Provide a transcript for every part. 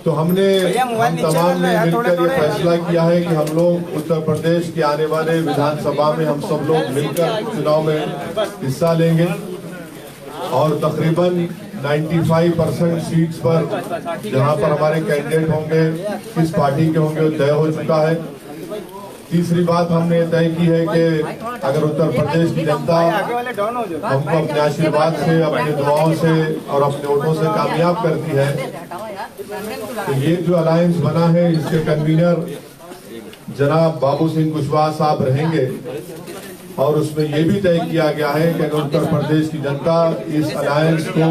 तो हम तमाम ने मिलकर ये फैसला किया है कि हम लोग उत्तर प्रदेश के आने वाले विधानसभा में हम सब लोग मिलकर चुनाव में हिस्सा लेंगे और तकरीबन 95% सीट्स पर जहां पर हमारे कैंडिडेट होंगे किस पार्टी के होंगे वो तय हो चुका है। तीसरी बात हमने तय की है कि अगर उत्तर प्रदेश की जनता हमको अपने आशीर्वाद से, अपने दुआओं से और अपने वोटों से कामयाब करती है तो ये जो अलायंस बना है इसके कन्वीनर जनाब बाबू सिंह कुशवाहा साहब रहेंगे और उसमें ये भी तय किया गया है कि अगर उत्तर प्रदेश की जनता इस अलायंस को,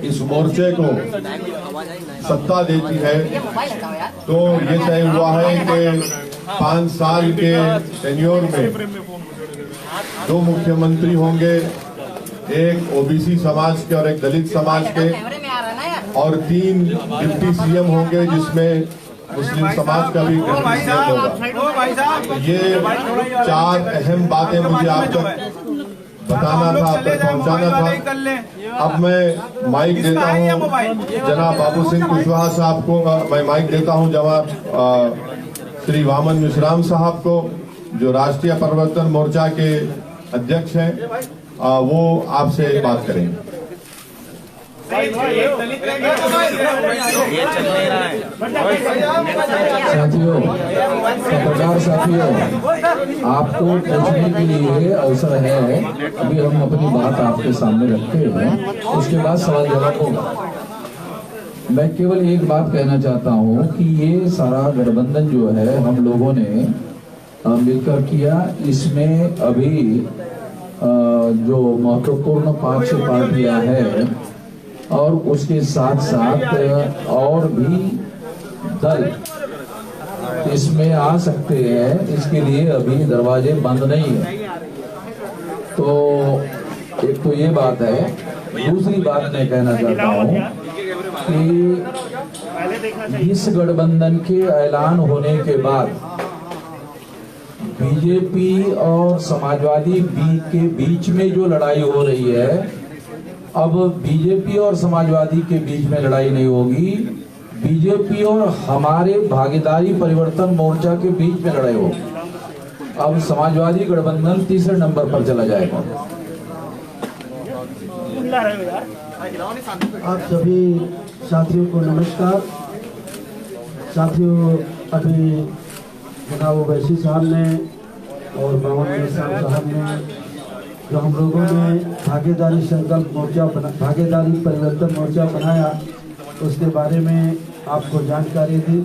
इस मोर्चे को सत्ता देती है तो ये तय हुआ है कि 5 साल के टेन्योर में 2 मुख्यमंत्री होंगे, एक ओबीसी समाज के और एक दलित समाज के, और 3 डिप्टी सीएम होंगे जिसमें मुस्लिम समाज का भी होगा। ये 4 अहम बातें मुझे आप तक बताना था, आप तक पहुंचाना था। अब मैं माइक देता हूं जनाब बाबू सिंह कुशवाहा साहब को, मैं माइक देता हूं जनाब श्री वामन मिश्राम साहब को जो राष्ट्रीय परिवर्तन मोर्चा के अध्यक्ष हैं, वो आपसे बात करेंगे। साथियों, पत्रकार साथियों, आपको पूछने के लिए अवसर है। अभी हम अपनी बात आपके सामने रखते हैं, उसके बाद सवाल जवाब होगा। मैं केवल एक बात कहना चाहता हूं कि ये सारा गठबंधन जो है हम लोगों ने मिलकर किया, इसमें अभी जो महत्वपूर्ण 5 पार्टियां हैं और उसके साथ साथ और भी दल इसमें आ सकते हैं, इसके लिए अभी दरवाजे बंद नहीं है। तो एक तो ये बात है। दूसरी बात मैं कहना चाहता हूँ कि इस गठबंधन के ऐलान होने के बाद बीजेपी और समाजवादी के बीच में जो लड़ाई हो रही है, अब बीजेपी और समाजवादी के बीच में लड़ाई नहीं होगी, बीजेपी और हमारे भागीदारी परिवर्तन मोर्चा के बीच में लड़ाई होगी। अब समाजवादी गठबंधन तीसरे नंबर पर चला जाएगा। आप सभी साथियों को नमस्कार। साथियों, अभी जनाब ओवैसी साहब ने और बावन मिश्रा साहब ने जो हम लोगों ने भागीदारी संकल्प मोर्चा भागीदारी परिवर्तन मोर्चा बनाया, उसके बारे में आपको जानकारी दी।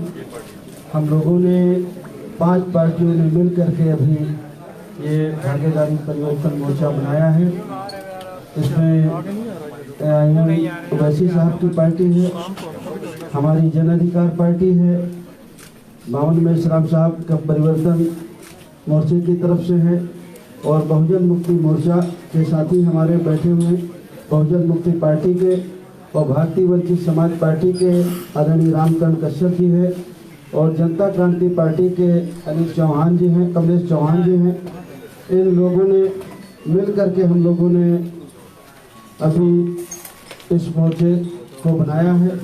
हम लोगों ने 5 पार्टियों ने मिल करके अभी ये भागीदारी परिवर्तन मोर्चा बनाया है। इसमें ओवैसी साहब की पार्टी है, हमारी जन अधिकार पार्टी है, बावन मिश्रा साहब का परिवर्तन मोर्चे की तरफ से है और बहुजन मुक्ति मोर्चा के साथी हमारे बैठे हुए बहुजन मुक्ति पार्टी के और भारतीय वंचित समाज पार्टी के आदरणीय रामकरण कश्यप जी है और जनता क्रांति पार्टी के अनिल चौहान जी हैं, कमलेश चौहान जी हैं। इन लोगों ने मिल करके हम लोगों ने अभी इस मोर्चे को बनाया है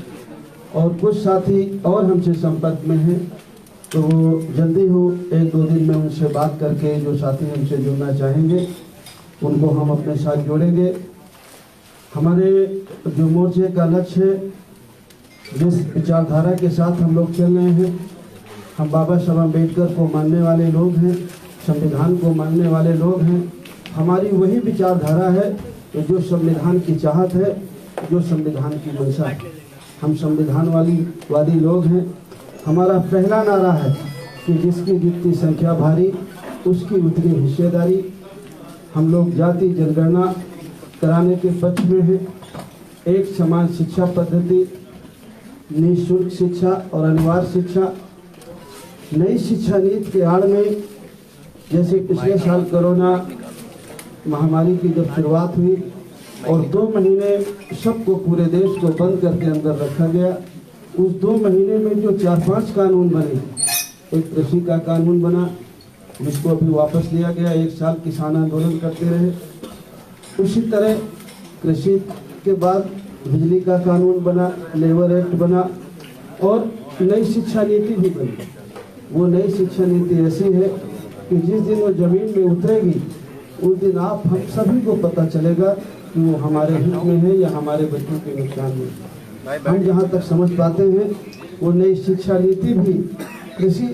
और कुछ साथी और हमसे संपर्क में हैं, तो वो जल्दी हो 1-2 दिन में उनसे बात करके जो साथी हमसे जुड़ना चाहेंगे उनको हम अपने साथ जोड़ेंगे। हमारे जो मोर्चे का लक्ष्य है, जिस विचारधारा के साथ हम लोग चल रहे हैं, हम बाबा साहब अम्बेडकर को मानने वाले लोग हैं, संविधान को मानने वाले लोग हैं। हमारी वही विचारधारा है तो जो संविधान की चाहत है, जो संविधान की मंशा है। हम संविधान वादी लोग हैं। हमारा पहला नारा है कि जिसकी जितनी संख्या भारी उसकी उतनी हिस्सेदारी। हम लोग जाति जनगणना कराने के पक्ष में हैं। एक समान शिक्षा पद्धति, निःशुल्क शिक्षा और अनिवार्य शिक्षा। नई शिक्षा नीति के आड़ में जैसे पिछले साल कोरोना महामारी की जब शुरुआत हुई और 2 महीने सबको पूरे देश को बंद करके अंदर रखा गया, उस 2 महीने में जो 4-5 कानून बने, एक कृषि का कानून बना जिसको अभी वापस लिया गया, 1 साल किसान आंदोलन करते रहे। उसी तरह कृषि के बाद बिजली का कानून बना, लेबर एक्ट बना, और नई शिक्षा नीति भी बनी। वो नई शिक्षा नीति ऐसी है कि जिस दिन वो जमीन में उतरेगी उस दिन आप हम सभी को पता चलेगा कि वो हमारे हित में है या हमारे बच्चों के नुकसान में। हम जहाँ तक समझ पाते हैं वो नई शिक्षा नीति भी कृषि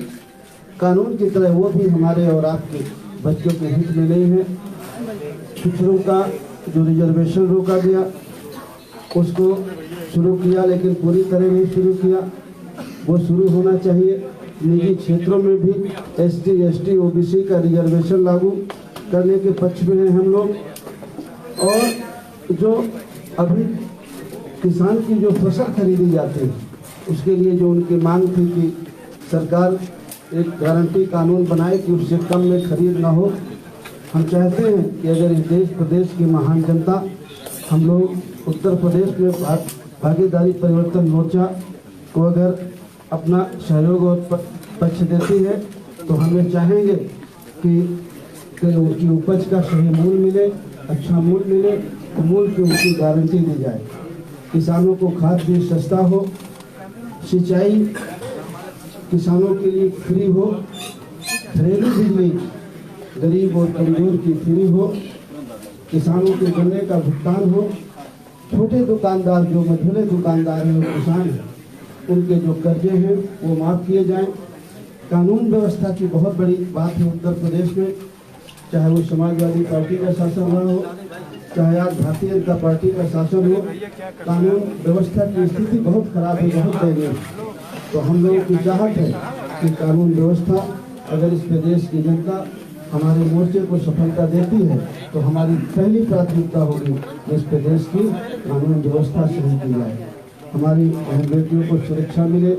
कानून की तरह वो भी हमारे और आपके बच्चों के हित में नहीं है। पिछड़ों का जो रिजर्वेशन रोका गया उसको शुरू किया, लेकिन पूरी तरह नहीं शुरू किया, वो शुरू होना चाहिए। निजी क्षेत्रों में भी ST, ST, OBC का रिजर्वेशन लागू करने के पक्ष में हैं हम लोग। और जो अभी किसान की जो फसल खरीदी जाती है उसके लिए जो उनकी मांग थी कि सरकार एक गारंटी कानून बनाए कि उससे कम में खरीद ना हो। हम चाहते हैं कि अगर इस देश प्रदेश की महान जनता हम लोग उत्तर प्रदेश में भागीदारी परिवर्तन मोर्चा को अगर अपना सहयोग और पक्ष देती है तो हमें चाहेंगे कि उनकी उपज का सही मूल्य मिले, अच्छा मूल्य मिले, मूल्य की उनकी गारंटी दी जाए। किसानों को खाद बीज सस्ता हो, सिंचाई किसानों के लिए फ्री हो, घरेलू बिजली गरीब और कमजोर की फ्री हो, किसानों के गन्ने का भुगतान हो, छोटे दुकानदार जो मझोले दुकानदार हैं और किसान हैं उनके जो कर्जे हैं वो माफ़ किए जाएं। कानून व्यवस्था की बहुत बड़ी बात है उत्तर प्रदेश में, चाहे वो समाजवादी पार्टी का शासन रहा हो, चाहे आज भारतीय जनता पार्टी का शासन हो, कानून व्यवस्था की स्थिति बहुत खराब है, बहुत दयनीय है। तो हम लोगों की चाहत है कि कानून व्यवस्था अगर इस प्रदेश की जनता हमारे मोर्चे को सफलता देती है तो हमारी पहली प्राथमिकता होगी कि इस प्रदेश की कानून व्यवस्था शुरू की जाए, हमारी बहन बेटियों को सुरक्षा मिले,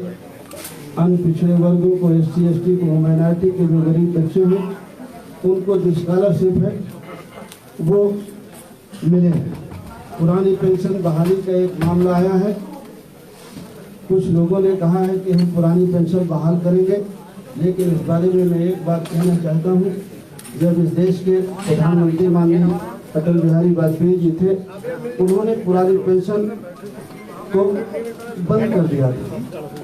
अन्य पिछड़े वर्गों को SC, ST को, माइनॉरिटी के जो गरीब बच्चे हैं उनको जो स्कॉलरशिप है वो मिले। पुरानी पेंशन बहाली का एक मामला आया है, कुछ लोगों ने कहा है कि हम पुरानी पेंशन बहाल करेंगे, लेकिन इस बारे में मैं एक बात कहना चाहता हूँ। जब इस देश के प्रधानमंत्री माननीय अटल बिहारी वाजपेयी जी थे, उन्होंने पुरानी पेंशन को बंद कर दिया था,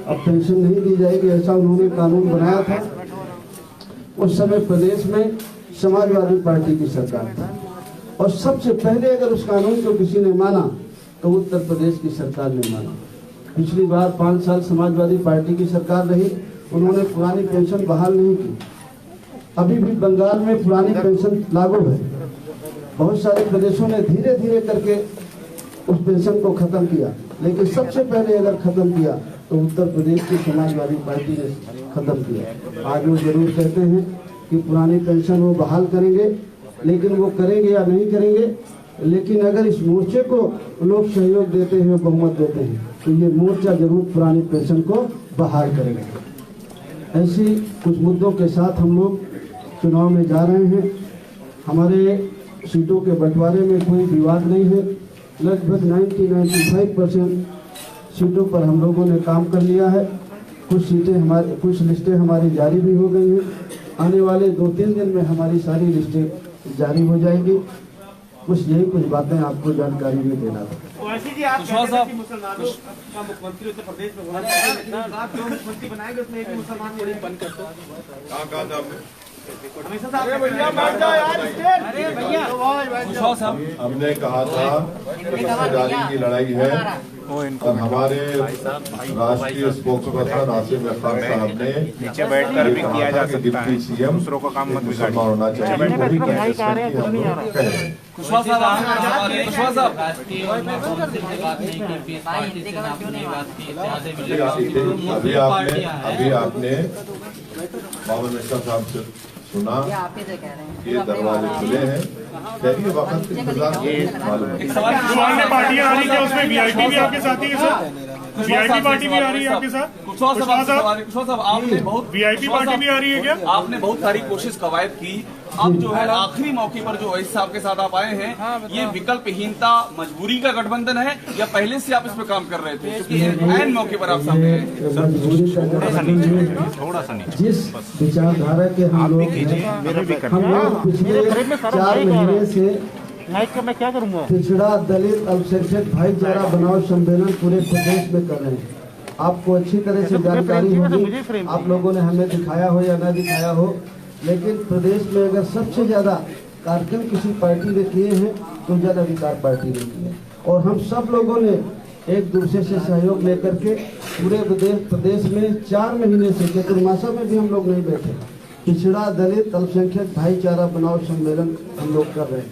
अब पेंशन नहीं दी जाएगी ऐसा उन्होंने कानून बनाया था। उस समय प्रदेश में समाजवादी पार्टी की सरकार थी और सबसे पहले अगर उस कानून को किसी ने माना तो उत्तर प्रदेश की सरकार ने माना। पिछली बार 5 साल समाजवादी पार्टी की सरकार रही, उन्होंने पुरानी पेंशन बहाल नहीं की। अभी भी बंगाल में पुरानी पेंशन लागू है, बहुत सारे प्रदेशों ने धीरे धीरे करके उस पेंशन को खत्म किया, लेकिन सबसे पहले अगर खत्म किया तो उत्तर प्रदेश की समाजवादी पार्टी ने खत्म किया। आज वो जरूर कहते हैं कि पुरानी पेंशन वो बहाल करेंगे, लेकिन वो करेंगे या नहीं करेंगे, लेकिन अगर इस मोर्चे को लोग सहयोग देते हैं, बहुमत देते हैं, तो ये मोर्चा जरूर पुरानी पेंशन को बहाल करेगा। ऐसी कुछ मुद्दों के साथ हम लोग चुनाव में जा रहे हैं। हमारे सीटों के बंटवारे में कोई विवाद नहीं है, लगभग 90-95% सीटों पर हम लोगों ने काम कर लिया है। कुछ लिस्टें हमारी जारी भी हो गई हैं, आने वाले 2-3 दिन में हमारी सारी लिस्टें जारी हो जाएंगी। यही कुछ बातें आपको जानकारी में देना था। मुख्यमंत्री उत्तर प्रदेश में आप जो मुख्यमंत्री बनाएंगे उसमें एक मुसलमान को बंद कर दो। हमने कहा था भ्रष्टाचारी की लड़ाई है और हमारे राष्ट्रीय स्पोक्सपर्सन आसिम अफताब साहब ने नीचे बैठकर भी किया जा सकता है, डिप्टी CM दूसरों का काम मत बिगाड़िए। होना चाहिए, वही कंसिस्टेंसी हम लोग कह रहे हैं। अभी आपने पावर मिनिस्टर साहब से सुना, ये दरवाजे खुले हैं, कहिए वक्त के इंतजार मालूम पार्टियां आ रही है, उसमें VIP भी आपके साथ ही है सर? VIP पार्टी भी आ रही है आपके साथ? कुशवाहा साहब, आपने बहुत VIP पार्टी भी आ रही है क्या? आपने बहुत सारी कोशिश कवायद की, अब जो है आखिरी मौके पर जो वैस साहब के साथ आप आए हैं, ये विकल्पहीनता मजबूरी का गठबंधन है या पहले से आप इस पर काम कर रहे थे? क्योंकि ऐन मौके पर आप सामने हैं। थोड़ा सा नीचे जिस विचारधारा के हम लोग पिछले 4 महीने से मैं क्या करूँगा? पिछड़ा दलित अल्पसंख्यक भाईचारा बनाओ सम्मेलन पूरे प्रदेश में कर रहे हैं। आपको अच्छी तरह से जानकारी होगी। आप लोगों ने हमें दिखाया हो या ना दिखाया हो, लेकिन प्रदेश में अगर सबसे ज्यादा कार्यक्रम किसी पार्टी ने किए हैं तो जन अधिकार पार्टी ने किए, और हम सब लोगों ने एक दूसरे से सहयोग लेकर के पूरे प्रदेश में 4 महीने से चतुर्मासा में भी हम लोग नहीं बैठे, पिछड़ा दलित अल्पसंख्यक भाईचारा बनाओ सम्मेलन हम लोग कर रहे हैं।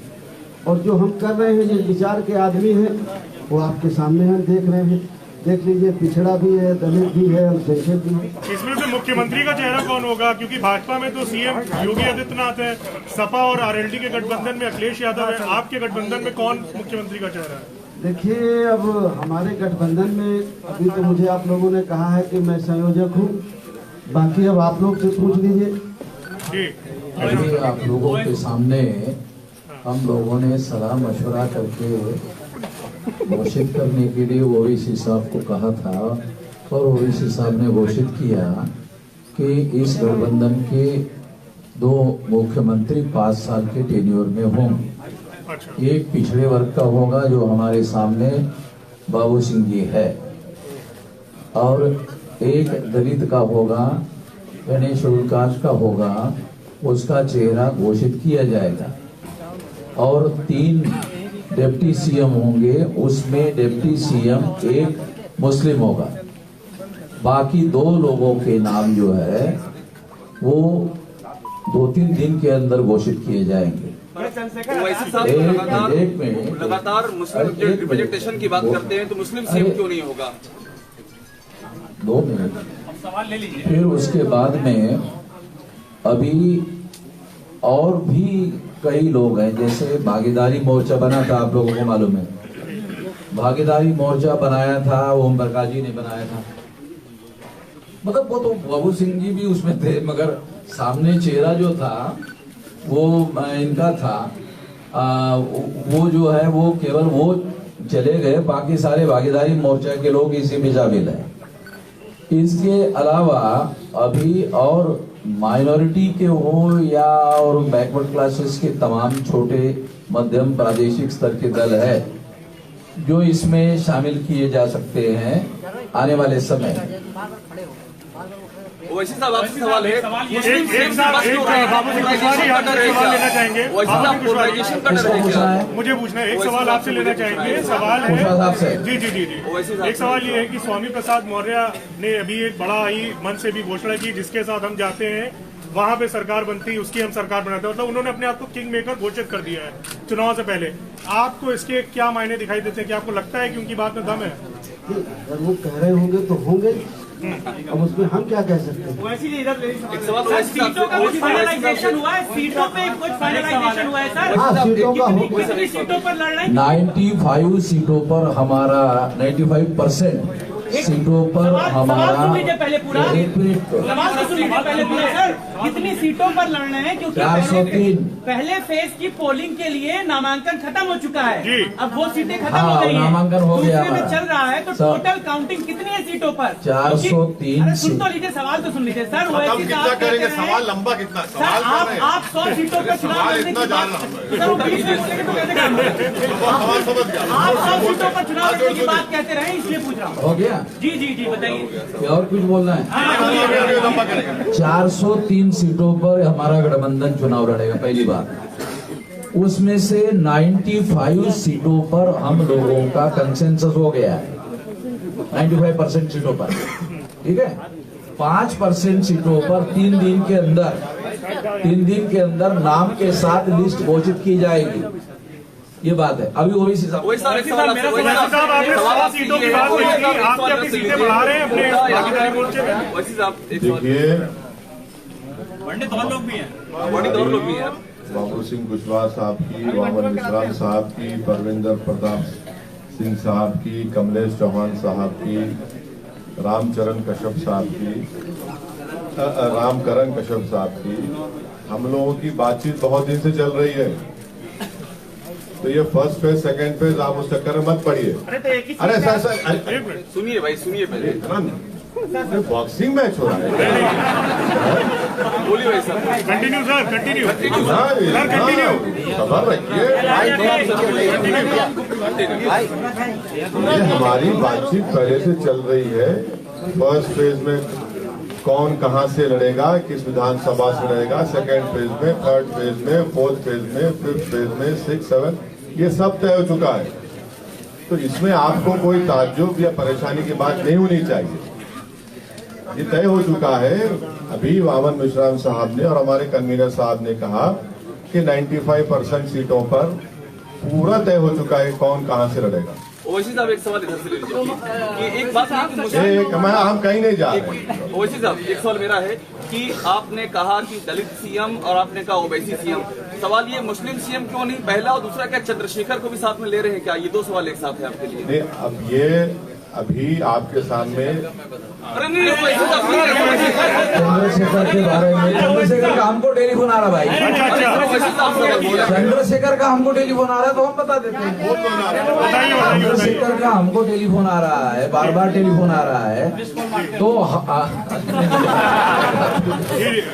और जो हम कर रहे हैं, जिस विचार के आदमी हैं वो आपके सामने हम देख रहे हैं। देख लीजिए, पिछड़ा भी है, दलित भी है, अल्पसंख्यक भी है। इसमें से मुख्यमंत्री का चेहरा कौन होगा? क्योंकि भाजपा में तो सीएम योगी आदित्यनाथ है, सपा और आरएलडी के गठबंधन में अखिलेश यादव है, आपके गठबंधन में कौन मुख्यमंत्री का चेहरा है? देखिए, अब हमारे गठबंधन में अभी तो मुझे आप लोगों ने कहा है कि मैं संयोजक हूँ, बाकी अब आप लोग से पूछ लीजिए। अभी आप लोगों के सामने हम लोगों ने सलाह मशवरा करके घोषित करने के लिए ओवैसी साहब को कहा था, और ओवैसी साहब ने घोषित किया कि इस गठबंधन के 2 मुख्यमंत्री 5 साल के टेन्योर में होंगे। एक पिछड़े वर्ग का होगा जो हमारे सामने बाबू सिंह जी है, और एक दलित का होगा, यानी शेड्यूल कास्ट का होगा, उसका चेहरा घोषित किया जाएगा। और 3 डिप्टी सीएम होंगे, उसमें डिप्टी सीएम एक मुस्लिम होगा। बाकी 2 लोगों के नाम जो है वो 2-3 दिन के अंदर घोषित किए जाएंगे। एक मिनट, लगातार मुस्लिम रिप्रेजेंटेशन की बात करते हैं तो मुस्लिम सीएम क्यों नहीं होगा? 2 मिनट सवाल ले लीजिए। फिर उसके बाद में अभी और भी कई लोग हैं, जैसे भागीदारी मोर्चा बना था, आप लोगों को मालूम है, भागीदारी मोर्चा बनाया था, ओम प्रकाश जी ने बनाया था। मतलब वो तो बाबू सिंह जी भी उसमें थे, मगर सामने चेहरा जो था वो इनका था। वो जो है वो केवल वो चले गए, बाकी सारे भागीदारी मोर्चा के लोग इसी में शामिल है। इसके अलावा अभी और माइनॉरिटी के हो या और बैकवर्ड क्लासेस के तमाम छोटे मध्यम प्रादेशिक स्तर के दल है जो इसमें शामिल किए जा सकते हैं आने वाले समय। वैसे साहब आपसे सवाल है, मुझे पूछना है, एक सवाल आपसे लेना चाहेंगे। सवाल है जी जी जी जी एक सवाल ये है कि स्वामी प्रसाद मौर्य ने अभी एक बड़ा ही मन से भी घोषणा की, जिसके साथ हम जाते हैं वहां पे सरकार बनती है, उसकी हम सरकार बनाते हैं। मतलब उन्होंने अपने आप को किंग मेकर घोषित कर दिया है चुनाव से पहले। आपको इसके क्या मायने दिखाई देते हैं? क्या आपको लगता है कि उनकी बात में दम है? अगर वो कह रहे होंगे तो होंगे, अब उसमें हम क्या कह सकते हैं? सीटों का कुछ फाइनलाइजेशन हुआ है? सीटों पे कुछ फाइनलाइजेशन हुआ है सर? हाँ, सीटों का कितनी सीटों पर लड़ रहे हैं? 95 सीटों पर हमारा 95% सीटों पर हमारा पहले पूरा सवाल तो सुनिए पहले पूरा सर, कितनी सीटों पर लड़ रहे हैं? क्योंकि 403 पहले फेज की पोलिंग के लिए नामांकन खत्म हो चुका है, अब वो सीटें खत्म हाँ, हो गई हैं, नामांकन हो गया दूसरे में चल रहा है, तो टोटल काउंटिंग कितनी है सीटों पर? 403। सुन तो लीजिए, सवाल तो सुन लीजिए सर। कितना करेंगे? सवाल लंबा कितना? सर आप 100 सीटों पर चुनाव लड़ने की बात, सर वो 20 में बोलेंगे तो कैसे करेंगे? आप 100 सीटों पर चुनाव लड़ने की बात कहते रहे, इसलिए पूछ रहा हूँ। हो गया? जी जी जी बताइए। और कुछ बोलना है? 403 सीटों पर हमारा गठबंधन चुनाव लड़ेगा, पहली बात। उसमें से 95 सीटों पर हम लोगों का कंसेंसस हो गया है, 95% सीटों पर, ठीक है। 5% सीटों पर 3 दिन के अंदर नाम के साथ लिस्ट घोषित की जाएगी, ये बात है। अभी ओवैसी साहब सीटों की बात हुई थी, आप क्या अपनी सीटें बढ़ा रहे हैं अपने भागीदारी मोर्चे में? देखिए, पंडित और लोग भी हैं। बाबू सिंह कुशवाहा साहब की, वामन मिश्रान साहब की, परविंदर प्रताप सिंह साहब की, कमलेश चौहान साहब की, रामचरण कश्यप साहब की, रामकरण कश्यप साहब की, हम लोगों की बातचीत बहुत दिन से चल रही है। तो ये फर्स्ट फेज सेकंड फेज आप उस चक्कर में मत पड़िए। अरे सर सुनिए भाई, सुनिए पहले। बॉक्सिंग मैच हो रहा है, बोलिए भाई सर। कंटिन्यू सर, कंटिन्यू खबर रखिए। ये हमारी बातचीत पहले से चल रही है फर्स्ट फेज में कौन कहां से लड़ेगा, किस विधानसभा से लड़ेगा, सेकेंड फेज में, थर्ड फेज में, फोर्थ फेज में, फिफ्थ फेज में, 6, 7, ये सब तय हो चुका है। तो इसमें आपको कोई ताज्जुब या परेशानी की बात नहीं होनी चाहिए। ये तय हो चुका है। अभी वामन मिश्रा साहब ने और हमारे कन्वीनर साहब ने कहा कि 95% सीटों पर पूरा तय हो चुका है कौन कहां से लड़ेगा। ओवैसी साहब एक सवाल इधर से ले लीजिए कि एक बात हम कहीं नहीं जा रहे। ओवैसी साहब एक सवाल मेरा है कि आपने कहा कि दलित सीएम और आपने कहा ओवैसी सीएम, सवाल ये मुस्लिम सीएम क्यों नहीं पहला, और दूसरा क्या चंद्रशेखर को भी साथ में ले रहे हैं क्या? ये दो सवाल एक साथ है आपके लिए। नहीं, अब ये अभी आपके सामने अरे नहीं चंद्रशेखर के बारे में, चंद्रशेखर का हमको टेलीफोन आ रहा भाई, चंद्रशेखर का हमको टेलीफोन आ रहा है तो हम बता देते हैं। चंद्रशेखर का हमको टेलीफोन आ रहा है, बार बार टेलीफोन आ रहा है, तो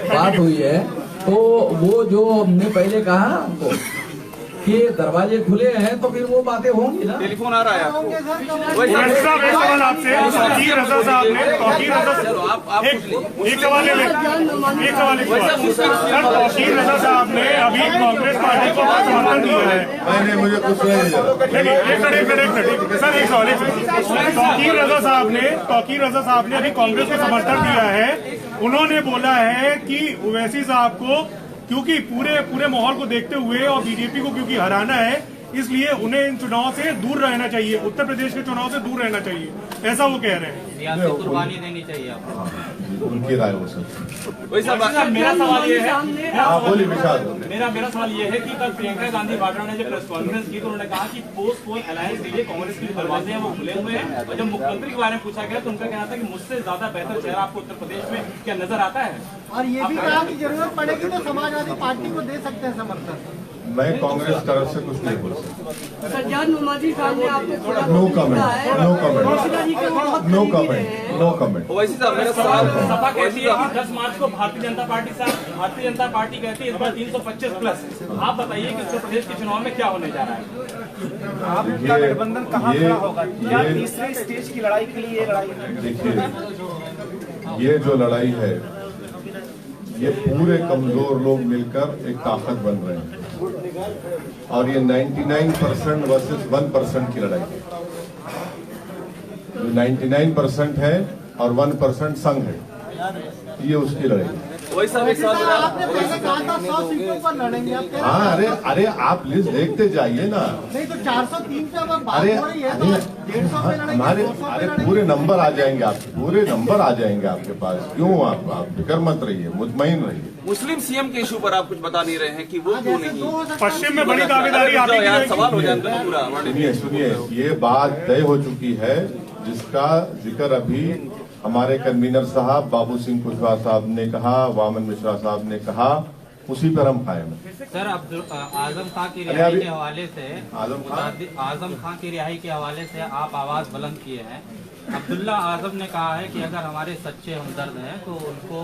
बात हुई है। तो वो जो हमने पहले कहा ना हमको कि दरवाजे खुले हैं तो फिर वो बातें होंगी ना। टेलीफोन आ रहा है आपको? एक सवाल आपसे, तौकीर रजा साहब ने, तौकीर रजा एक सवाल ले, एक सवाल सर, तौकीर रजा साहब ने अभी कांग्रेस पार्टी को समर्थन दिया है। नहीं, मुझे कुछ नहीं सर, एक सवाल, तौकीर रजा साहब ने अभी कांग्रेस को समर्थन दिया है। उन्होंने बोला है कि ओवैसी साहब को क्योंकि पूरे माहौल को देखते हुए और बीजेपी को क्योंकि हराना है, इसलिए उन्हें इन चुनाव से दूर रहना चाहिए, उत्तर प्रदेश के चुनाव से दूर रहना चाहिए, ऐसा वो कह रहे हैं। सियासी कुर्बानी देनी चाहिए आपको, उनकी राय हो सकती। मेरा सवाल ये है, बोलिए विशाल। मेरा सवाल ये है कि कल प्रियंका गांधी वाड्रा ने जब प्रेस कॉन्फ्रेंस की तो उन्होंने कहा कि पोस्ट पोल अलायंस के लिए कांग्रेस के दरवाजे हैं वो खुले हुए हैं, और जब मुख्यमंत्री के बारे में पूछा गया तो उनका कहना था कि मुझसे ज्यादा बेहतर चेहरा आपको उत्तर प्रदेश में क्या नजर आता है? और ये भी कहा कि जरूरत पड़ेगी तो समाजवादी पार्टी को दे सकते हैं समर्थन। मैं कांग्रेस तरफ से कुछ नहीं बोल सकता। सज्जाद मोहम्मदी खान ने आपको no comment, no comment, no comment, no comment. Owaisi साहब मेरा सवाल, सपा कहती है कि 10 मार्च को भारतीय जनता पार्टी कहती है इस बार 325 प्लस। आप बताइए कि उत्तर प्रदेश के चुनाव में क्या होने जा रहा है? आपका गठबंधन कहाँ खड़ा होगा? क्या तीसरे स्टेज की लड़ाई के लिए ये लड़ाई है? देखिए, ये जो लड़ाई है ये पूरे कमजोर लोग मिलकर एक ताकत बन रहे हैं, और ये 99% वर्सेस 1% की लड़ाई है। 99% है और 1% संघ है, ये उसकी लड़ाई है। वैसा एक सवाल आपने पहले कहा था 100 सीटों पर लड़ेंगे, आप कह रहे हैं? हाँ, अरे आप लिस्ट देखते जाइए ना। नहीं तो 403 पे अब बात अरे हो रही है तो 150 पे लड़ेंगे, हमारे 200 पे अरे लड़ेंगे। पूरे नंबर आ जाएंगे आपके, पूरे नंबर आ जाएंगे आपके पास। क्यों आप फिक्र मत रहिए, मुतमईन रहिए। मुस्लिम सीएम के इशू पर आप कुछ बता नहीं रहे हैं कि वो क्यों नहीं? पश्चिम में बड़ी दावेदारी आपकी यार सवाल हो जाता है पूरा। सुनिए, ये बात तय हो चुकी है जिसका जिक्र अभी हमारे कन्वीनर साहब बाबू सिंह कुशवाहा साहब ने कहा, वामन मिश्रा साहब ने कहा, उसी पर हम कायम हैं। सर, आजम खां की रिहाई के हवाले से आजम खां की रिहाई के हवाले से आप आवाज बुलंद किए हैं। अब्दुल्ला आजम ने कहा है कि अगर हमारे सच्चे हमदर्द हैं तो उनको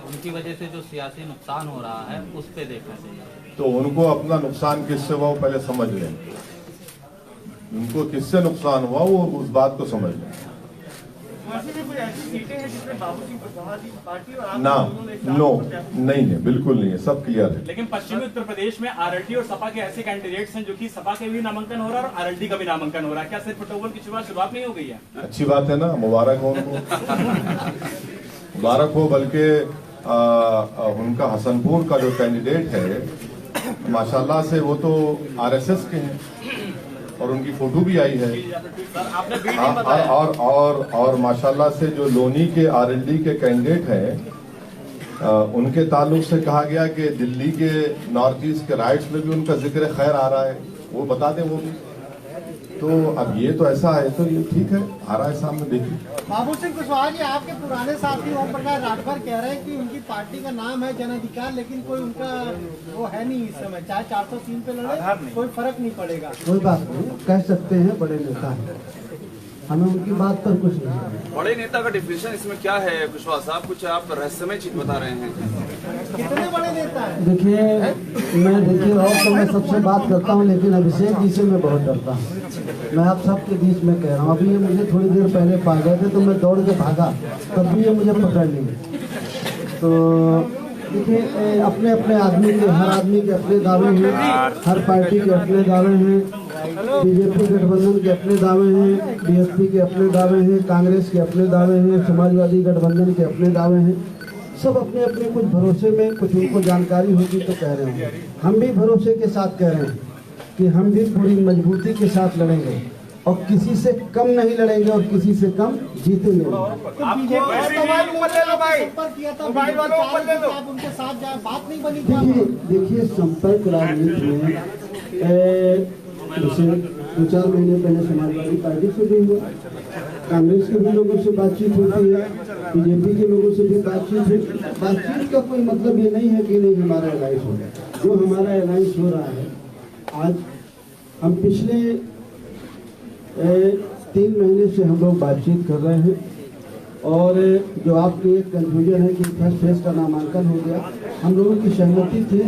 उनकी वजह से जो सियासी नुकसान हो रहा है उस पर देखना चाहिए। तो उनको अपना नुकसान किससे हुआ वो पहले समझ लें। उनको किससे नुकसान हुआ वो उस बात को समझ लें। ना, नो, नहीं है, बिल्कुल नहीं है, सब क्लियर है। लेकिन पश्चिमी उत्तर प्रदेश में आरएलडी और सपा के ऐसे कैंडिडेट्स हैं जो कि सपा के भी नामांकन हो रहा है और आरएलडी का भी नामांकन हो रहा है। क्या सिर्फ पटोल की शुरुआत नहीं हो गई है? अच्छी बात है ना, मुबारक हो उनको, मुबारक हो। बल्कि उनका हसनपुर का जो कैंडिडेट है माशाल्लाह से वो तो आरएसएस के हैं और उनकी फोटो भी आई है। और माशाल्लाह से जो लोनी के आरएलडी के कैंडिडेट हैं उनके ताल्लुक से कहा गया कि दिल्ली के नॉर्थ ईस्ट के राइट्स में भी उनका जिक्र खैर आ रहा है, वो बता दें वो भी। तो अब ये तो ऐसा है तो ये ठीक है, आ रहा है सामने, देखिए। बाबू सिंह कुशवाहा जी, आपके पुराने साथी ओम प्रकाश राठौर कह रहे हैं कि उनकी पार्टी का नाम है जन अधिकार, लेकिन कोई उनका वो है नहीं इस समय, चाहे 403 पे लड़े कोई फर्क नहीं पड़ेगा। कोई बात नहीं, कह सकते हैं बड़े नेता हैं, हमें उनकी बात पर कुछ नहीं। बड़े नेता का डिफिनेशन इसमें क्या है कुशवाहा साहब? कुछ आप रहस्यमय चीज बता रहे हैं। कितने बड़े नेता हैं? देखिए और तो मैं सबसे बात करता हूँ, लेकिन अभिषेक जी से मैं बहुत डरता हूँ। मैं आप सबके बीच में कह रहा हूँ। अभी ये मुझे थोड़ी देर पहले पा गए थे तो मैं दौड़ के भागा, तब भी ये मुझे पकड़ लिए। तो देखिए, अपने अपने आदमी के, हर आदमी के अपने दावे हैं, हर पार्टी के अपने दावे हैं। बीजेपी गठबंधन के अपने दावे हैं, बीएसपी के अपने दावे हैं, कांग्रेस के अपने दावे हैं, समाजवादी गठबंधन के अपने दावे हैं। सब अपने अपने कुछ भरोसे में, कुछ उनको जानकारी होगी तो कह रहे हैं। हम भी भरोसे के साथ कह रहे हैं कि हम भी पूरी मजबूती के साथ लड़ेंगे और किसी से कम नहीं लड़ेंगे और किसी से कम जीतेंगे। उनके साथ बात नहीं बनी। देखिए, संपर्क राजनीति में जैसे 2-4 महीने पहले समाजवादी पार्टी से भी हुआ, कांग्रेस के भी लोगों से बातचीत होती है, बीजेपी के लोगों से भी बातचीत होती है। बातचीत का कोई मतलब ये नहीं है कि नहीं हमारा अलायंस हो रहा। जो हमारा अलायंस हो रहा है, आज हम पिछले 3 महीने से हम लोग बातचीत कर रहे हैं। और जो आपकी एक कंफ्यूजन है कि फर्स्ट फेज का नामांकन हो गया, हम लोगों की सहमति थी।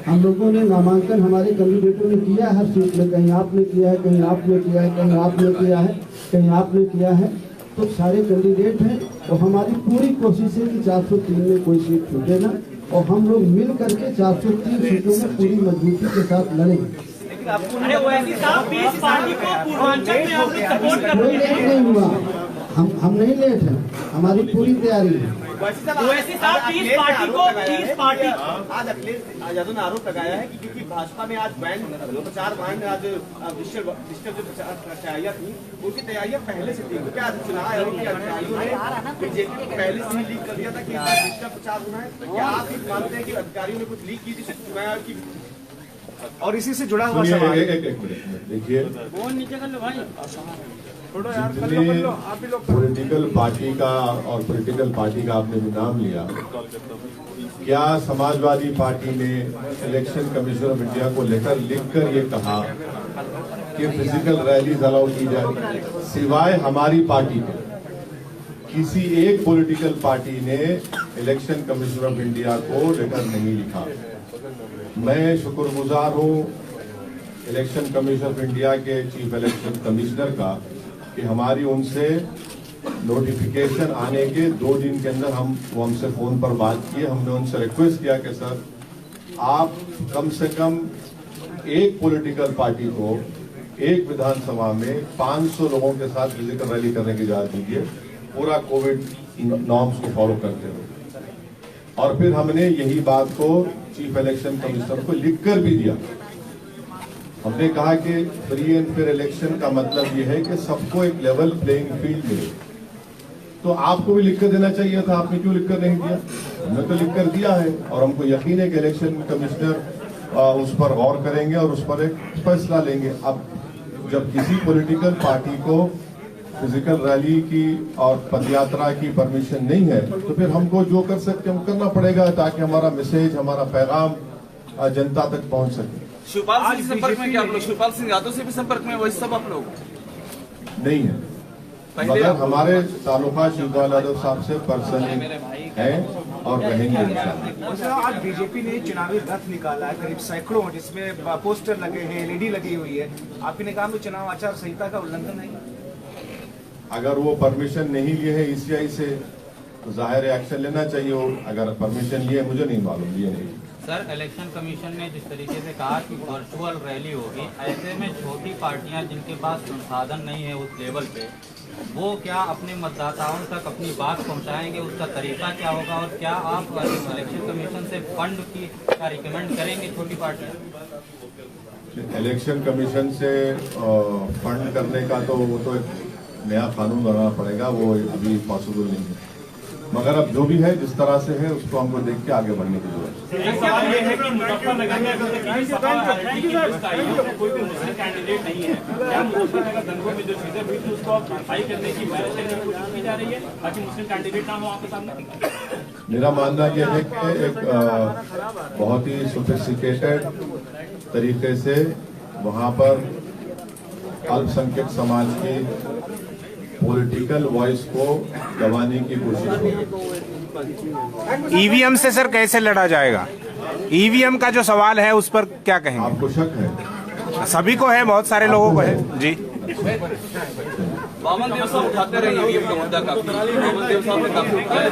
हम लोगों ने नामांकन हमारे कैंडिडेटों ने किया हर सीट में, कहीं आपने किया है, कहीं आपने किया है, कहीं आपने किया है, कहीं आपने किया है। तो सारे कैंडिडेट हैं और हमारी पूरी कोशिश है कि 403 में कोई सीट छूटे ना, और हम लोग मिल करके 403 सीटों में पूरी मजबूती के साथ लड़ेंगे। कोई लेट नहीं हुआ, हम नहीं लेट हैं, हमारी पूरी तैयारी है। आज अखिलेश यादव ने आरोप लगाया है कि क्योंकि भाजपा में आज प्रचार बैंड आज डिजिटल जो तैयारियां थी, उनकी तैयारियां पहले से थी। क्या चुनाव आयोग के अधिकारियों ने बीजेपी को पहले से ही लीक कर दिया था कि डिजिटल प्रचार होना है? क्या आप भी मानते हैं कि अधिकारियों ने कुछ लीक की थी चुनाव आयोग की? और इसी से जुड़ा हुआ सवाल, एक मिनट देखिए, पॉलिटिकल पार्टी का और पॉलिटिकल पार्टी का आपने भी नाम लिया, क्या समाजवादी पार्टी ने इलेक्शन कमीशन ऑफ इंडिया को लेकर लिखकर ये कहा कि फिजिकल रैलीज अलाउ की जाए? सिवाय हमारी पार्टी के किसी एक पॉलिटिकल पार्टी ने इलेक्शन कमीशन ऑफ इंडिया को लेटर नहीं लिखा। मैं शुक्रगुजार हूँ इलेक्शन कमीशन ऑफ इंडिया के चीफ इलेक्शन कमिश्नर का कि हमारी उनसे नोटिफिकेशन आने के 2 दिन के अंदर वो हमसे फोन पर बात किए। हमने उनसे रिक्वेस्ट किया कि सर, आप कम से कम एक पॉलिटिकल पार्टी को एक विधानसभा में 500 लोगों के साथ फिजिकल रैली करने की इजाजत दीजिए, पूरा कोविड नॉर्म्स को फॉलो करते हुए। और फिर हमने यही बात को चीफ इलेक्शन कमिश्नर को लिखकर भी दिया। हमने कहा कि फ्री एंड फेयर इलेक्शन का मतलब यह है कि सबको एक लेवल प्लेइंग फील्ड मिले। तो आपको भी लिखकर देना चाहिए था, आपने क्यों लिखकर नहीं दिया? हमने तो लिखकर दिया है और हमको यकीन है कि इलेक्शन कमिश्नर उस पर गौर करेंगे और उस पर एक फैसला लेंगे। अब जब किसी पॉलिटिकल पार्टी को फिजिकल रैली की और पदयात्रा की परमिशन नहीं है, तो फिर हमको जो कर सकते हम करना पड़ेगा ताकि हमारा मैसेज, हमारा पैगाम जनता तक पहुंच सके। शिवपाल सिंह से संपर्क में क्या आप लोग? शिवपाल सिंह यादव से भी संपर्क में वही सब आप लोग नहीं है, मगर हमारे तालुका शिवपाल यादव साहब से पर्सनली हैं और रहेंगे। आज बीजेपी ने चुनावी रथ निकाला है करीब सैकड़ों, जिसमें पोस्टर लगे हैं, एलईडी लगी हुई है। आपने कहा कि चुनाव आचार संहिता का उल्लंघन है। अगर वो परमिशन नहीं लिए है ईसीआई से तो जाहिर एक्शन लेना चाहिए। अगर परमिशन लिए, मुझे नहीं मालूम, लिए नहीं। सर, इलेक्शन कमीशन ने जिस तरीके से कहा कि वर्चुअल रैली होगी, ऐसे में छोटी पार्टियां जिनके पास संसाधन नहीं है उस लेवल पे, वो क्या अपने मतदाताओं तक अपनी बात पहुंचाएंगे? उसका तरीका क्या होगा? और क्या आप इलेक्शन कमीशन से फंड की क्या रिकमेंड करेंगे छोटी पार्टियां? इलेक्शन कमीशन से फंड करने का तो वो तो एक नया कानून बनाना पड़ेगा, वो अभी पॉसिबल नहीं है। मगर अब जो भी है, जिस तरह से है, उसको हमको देख के आगे बढ़ने की जरूरत है। एक सवाल ये है कि मुजफ्फरनगर में अगर कोई भी मुस्लिम कैंडिडेट नहीं है, क्या मुजफ्फरनगर दंगों में जो चीजें हुई थी उसको भरपाई करने की कोशिश की जा रही है ताकि मुस्लिम कैंडिडेट ना हो आपके सामने? मेरा मानना यह है कि एक बहुत ही सोफिस्टिकेटेड तरीके से वहाँ पर अल्पसंख्यक समाज की पॉलिटिकल वॉइस को दबाने की कोशिश होगी। ईवीएम से सर कैसे लड़ा जाएगा? ईवीएम का जो सवाल है उस पर क्या कहेंगे? आपको शक है? सभी को है, बहुत सारे लोगों को है जी। बावन देव साहब उठाते रहे ईवीएम का मुद्दा काफी, बावन देव साहब ने काफी उठाया।